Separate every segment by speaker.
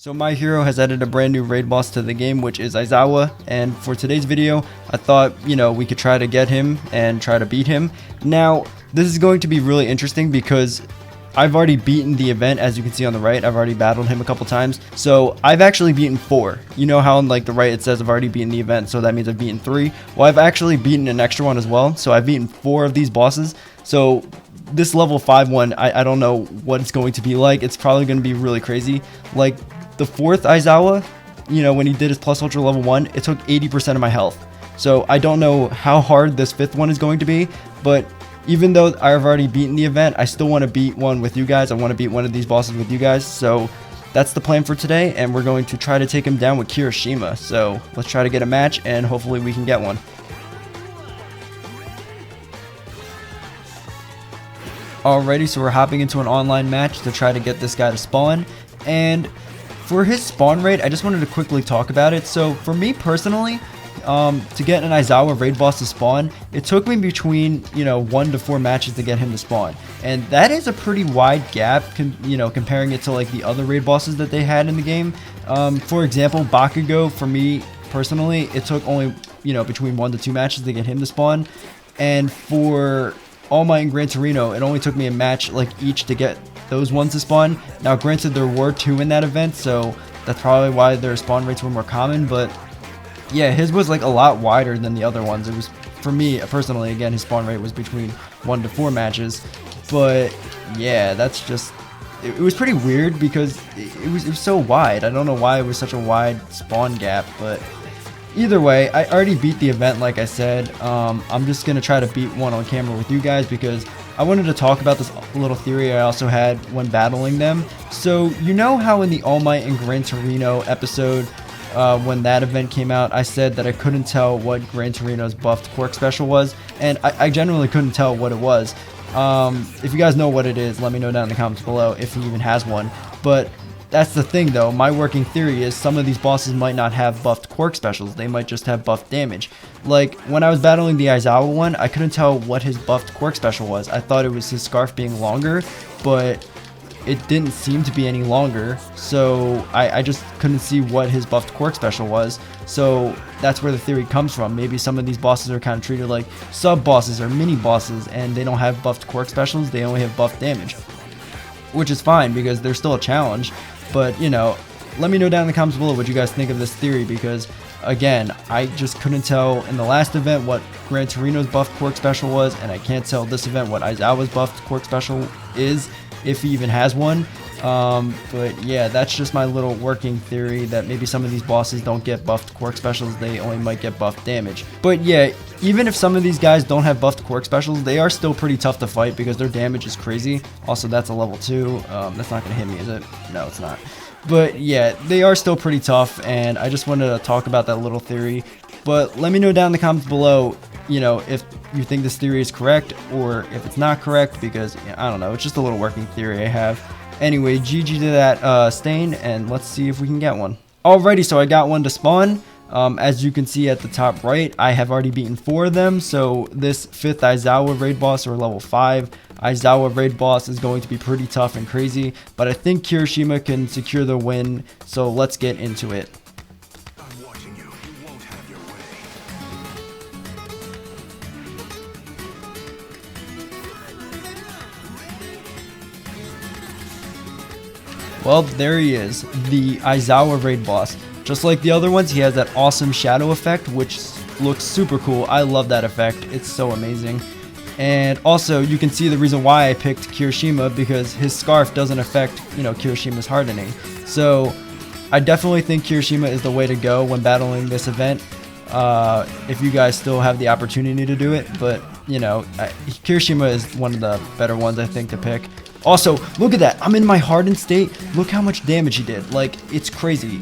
Speaker 1: So my hero has added a brand new raid boss to the game, which is Aizawa, and for today's video, I thought, we could try to get him and try to beat him. Now, this is going to be really interesting because I've already beaten the event, as you can see on the right. I've already battled him a couple times, so I've actually beaten 4. You know how on the right it says I've already beaten the event, so that means I've beaten 3. Well, I've actually beaten an extra one as well, so I've beaten 4 of these bosses. So this level 5 one, I don't know what it's going to be like. It's probably going to be really crazy. Like the 4th Aizawa, when he did his plus ultra level 1, it took 80% of my health. So I don't know how hard this 5th one is going to be, but even though I've already beaten the event, I still want to beat one with you guys. I want to beat one of these bosses with you guys. So that's the plan for today, and we're going to try to take him down with Kirishima. So let's try to get a match, and hopefully we can get one. Alrighty, so we're hopping into an online match to try to get this guy to spawn. And for his spawn rate, I just wanted to quickly talk about it. So for me personally, to get an Aizawa raid boss to spawn, it took me between 1 to 4 matches to get him to spawn, and that is a pretty wide gap comparing it to like the other raid bosses that they had in the game. For example, Bakugo, for me personally, it took only between 1 to 2 matches to get him to spawn, and for All Might and Gran Torino, it only took me a match each to get those ones to spawn. Now granted, there were 2 in that event, so that's probably why their spawn rates were more common, but yeah, his was a lot wider than the other ones. It was, for me personally, again, his spawn rate was between 1 to 4 matches. But yeah, that's just, it was pretty weird because it was so wide. I don't know why it was such a wide spawn gap, but either way, I already beat the event, like I said. I'm just gonna try to beat one on camera with you guys because I wanted to talk about this little theory I also had when battling them. So you know how in the All Might and Gran Torino episode, when that event came out, I said that I couldn't tell what Gran Torino's buffed quirk special was, and I genuinely couldn't tell what it was. If you guys know what it is, let me know down in the comments below if he even has one. But that's the thing though, my working theory is some of these bosses might not have buffed quirk specials, they might just have buffed damage. Like when I was battling the Aizawa one, I couldn't tell what his buffed quirk special was. I thought it was his scarf being longer, but it didn't seem to be any longer, so I just couldn't see what his buffed quirk special was. So that's where the theory comes from. Maybe some of these bosses are kind of treated like sub bosses or mini bosses, and they don't have buffed quirk specials, they only have buffed damage, which is fine because they're still a challenge. But let me know down in the comments below what you guys think of this theory, because again, I just couldn't tell in the last event what Gran Torino's buffed quirk special was, and I can't tell this event what Aizawa's buffed quirk special is, if he even has one. But yeah, that's just my little working theory, that maybe some of these bosses don't get buffed quirk specials, they only might get buffed damage. But yeah, even if some of these guys don't have buffed quirk specials, they are still pretty tough to fight because their damage is crazy. Also, that's a level 2. That's not gonna hit me, is it? No, it's not. But yeah, they are still pretty tough, and I just wanted to talk about that little theory. But let me know down in the comments below, if you think this theory is correct or if it's not correct, because I don't know, it's just a little working theory I have. Anyway, GG to that stain, and let's see if we can get one. Alrighty, so I got one to spawn. As you can see at the top right, I have already beaten 4 of them, so this 5th Aizawa raid boss, or level 5 Aizawa raid boss, is going to be pretty tough and crazy, but I think Kirishima can secure the win, so let's get into it. Well, there he is, the Aizawa raid boss. Just like the other ones, he has that awesome shadow effect, which looks super cool. I love that effect. It's so amazing. And also, you can see the reason why I picked Kirishima, because his scarf doesn't affect, Kirishima's hardening. So, I definitely think Kirishima is the way to go when battling this event, if you guys still have the opportunity to do it. But, Kirishima is one of the better ones, I think, to pick. Also, look at that. I'm in my hardened state. Look how much damage he did. It's crazy.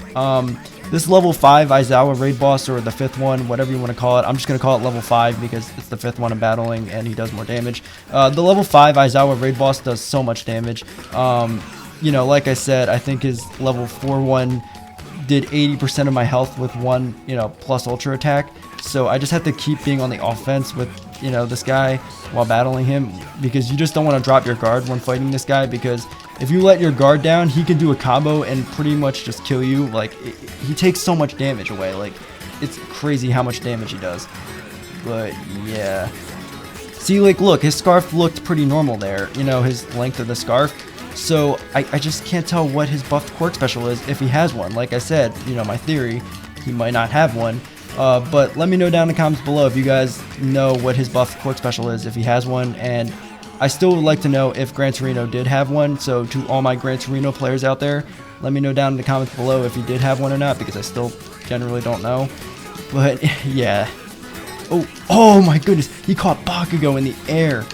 Speaker 1: This level 5 Aizawa raid boss, or the 5th one, whatever you want to call it. I'm just going to call it level 5 because it's the 5th one I'm battling and he does more damage. The level 5 Aizawa raid boss does so much damage. Like I said, I think his level 4 one did 80% of my health with one, plus ultra attack. So I just have to keep being on the offense with, this guy while battling him, because you just don't want to drop your guard when fighting this guy, because if you let your guard down, he can do a combo and pretty much just kill you. Like, he takes so much damage away. Like, it's crazy how much damage he does. But yeah. See, like, look, his scarf looked pretty normal there. You know, his length of the scarf. So I just can't tell what his buffed quirk special is if he has one. Like I said, you know, my theory, he might not have one. But let me know down in the comments below if you guys know what his buffed quirk special is, if he has one. And I still would like to know if Gran Torino did have one. So to all my Gran Torino players out there, let me know down in the comments below if he did have one or not, because I still generally don't know. But yeah. Oh my goodness, he caught Bakugo in the air.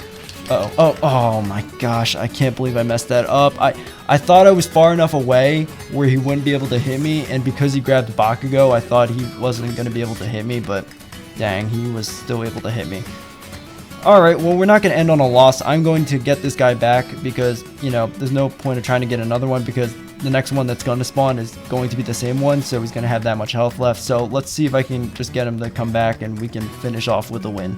Speaker 1: Oh my gosh, I can't believe I messed that up. I thought I was far enough away where he wouldn't be able to hit me, and because he grabbed Bakugo, I thought he wasn't going to be able to hit me, but dang, he was still able to hit me. Alright, well, we're not going to end on a loss. I'm going to get this guy back because, you know, there's no point of trying to get another one because the next one that's going to spawn is going to be the same one, so he's going to have that much health left. So let's see if I can just get him to come back and we can finish off with a win.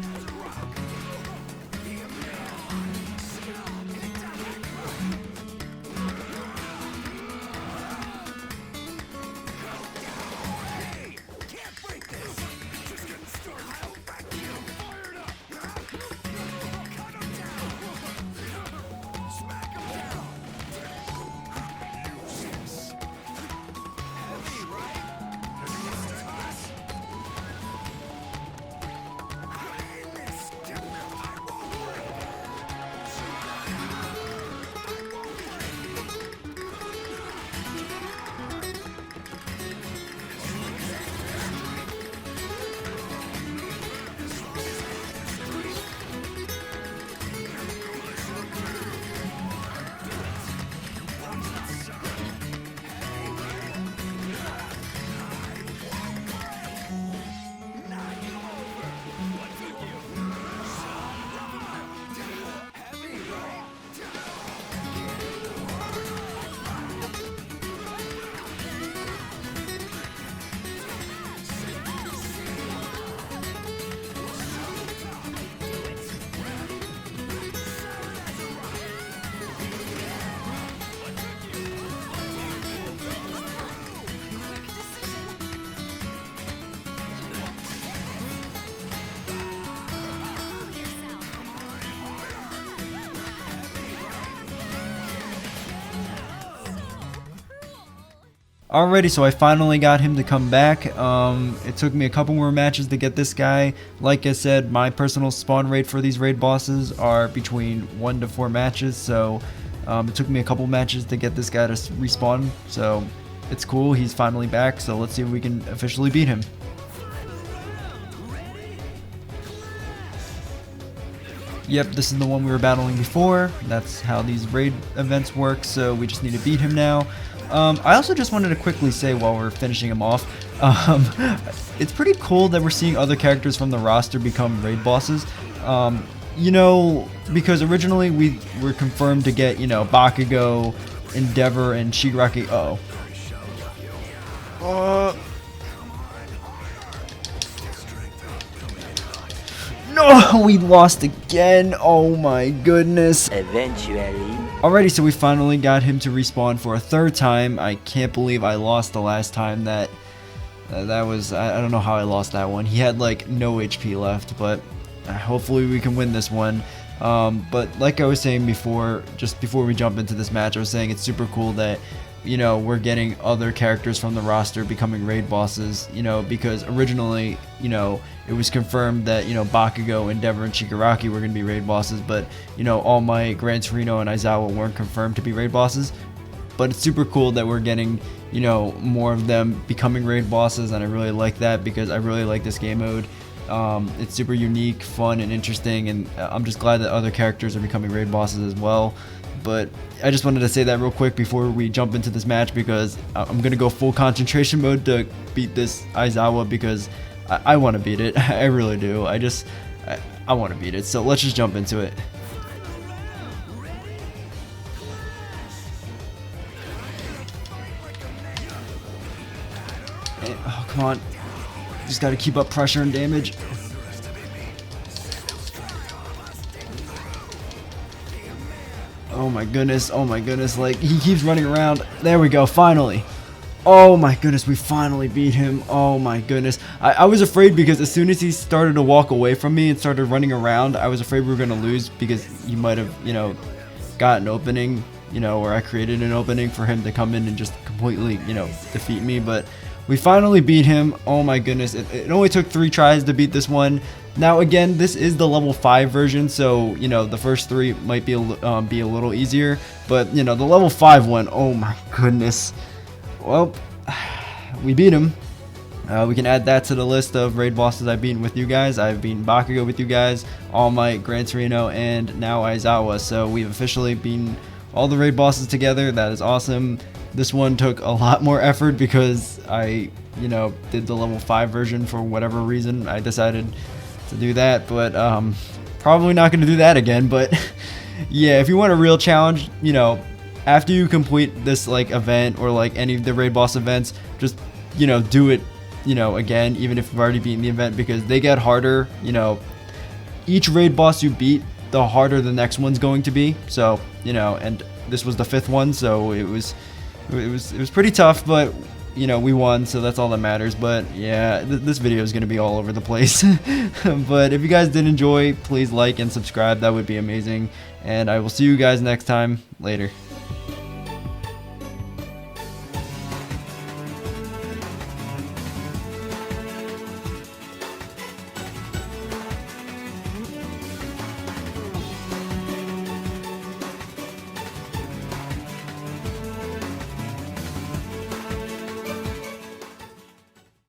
Speaker 1: Alrighty, so I finally got him to come back. It took me a couple more matches to get this guy. Like I said, my personal spawn rate for these raid bosses are between 1 to 4 matches, so it took me a couple matches to get this guy to respawn. So it's cool, he's finally back, so let's see if we can officially beat him. Yep, this is the one we were battling before. That's how these raid events work, so we just need to beat him now. I also just wanted to quickly say while we're finishing him off, it's pretty cool that we're seeing other characters from the roster become raid bosses. You know, because originally we were confirmed to get, you know, Bakugo, Endeavor, and Shigaraki. No, we lost again. Oh my goodness.
Speaker 2: Eventually.
Speaker 1: Alrighty, so we finally got him to respawn for a 3rd time. I can't believe I lost the last time. That was, I don't know how I lost that one. He had like no HP left, but hopefully we can win this one. But like I was saying before, just before we jump into this match, I was saying it's super cool that, you know, we're getting other characters from the roster becoming raid bosses, you know, because originally, you know, it was confirmed that, you know, Bakugo, Endeavor, and Shigaraki were going to be raid bosses, but, you know, all my Gran Torino and Aizawa weren't confirmed to be raid bosses. But it's super cool that we're getting, you know, more of them becoming raid bosses, and I really like that because I really like this game mode. It's super unique, fun, and interesting, and I'm just glad that other characters are becoming raid bosses as well. But I just wanted to say that real quick before we jump into this match, because I'm going to go full concentration mode to beat this Aizawa, because I want to beat it. I really do. I want to beat it. So let's just jump into it. And, oh, come on. Just got to keep up pressure and damage. Oh my goodness, like he keeps running around. There we go, finally. Oh my goodness, we finally beat him. Oh my goodness. I was afraid because as soon as he started to walk away from me and started running around, I was afraid we were going to lose because he might have, you know, got an opening, you know, or I created an opening for him to come in and just completely, you know, defeat me. But we finally beat him. Oh my goodness. It only took 3 tries to beat this one. Now again, this is the level 5 version, so you know the first 3 might be a little easier, but you know the level 5 one, oh my goodness. Well, we beat him. We can add that to the list of raid bosses I've beaten with you guys. I've beaten Bakugo with you guys, All Might, Gran Torino, and now Aizawa. So we've officially beaten all the raid bosses together. That is awesome. This one took a lot more effort because I, you know, did the level 5 version for whatever reason. I decided to do that, but probably not going to do that again. But yeah, if you want a real challenge, you know, after you complete this like event or like any of the raid boss events, just, you know, do it, you know, again, even if you've already beaten the event, because they get harder. You know, each raid boss you beat, the harder the next one's going to be. So, you know, and this was the 5th one, so it was pretty tough, but you know, we won, so that's all that matters. But yeah, this video is going to be all over the place. But if you guys did enjoy, please like and subscribe. That would be amazing. And I will see you guys next time. Later.